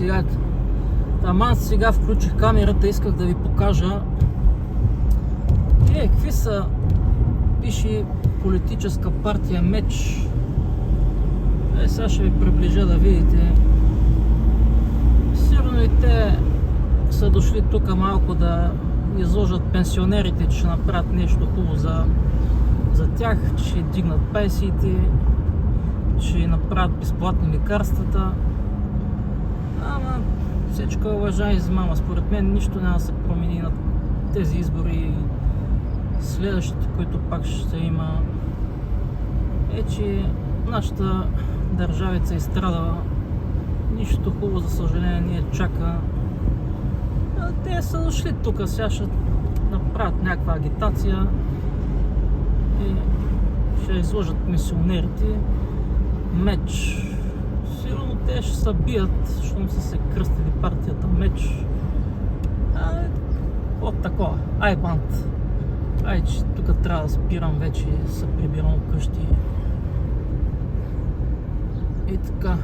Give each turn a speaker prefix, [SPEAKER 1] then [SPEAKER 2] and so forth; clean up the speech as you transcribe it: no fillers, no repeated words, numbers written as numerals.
[SPEAKER 1] Сега, сега включих камерата, исках да ви покажа какви са, пише политическа партия Меч. Сега ще ви приближа да видите. Сигурно и те са дошли тук малко да изложат пенсионерите, че ще направят нещо хубаво за тях, че ще дигнат пенсиите, че направят безплатни лекарствата. Ама всичко е лъжа и измама. Според мен нищо няма да се промени на тези избори. Следващите, които пак ще има, че нашата държавица изстрадала. Нищо хубаво, за съжаление, не чака. Те са дошли тук, сега ще направят някаква агитация и ще изложат пенсионерите. Меч. Сигурно те ще се бият, защото са се кръстили партията Меч. От такова. Банд. Че тук трябва да спирам вече, се прибирам вкъщи. И така.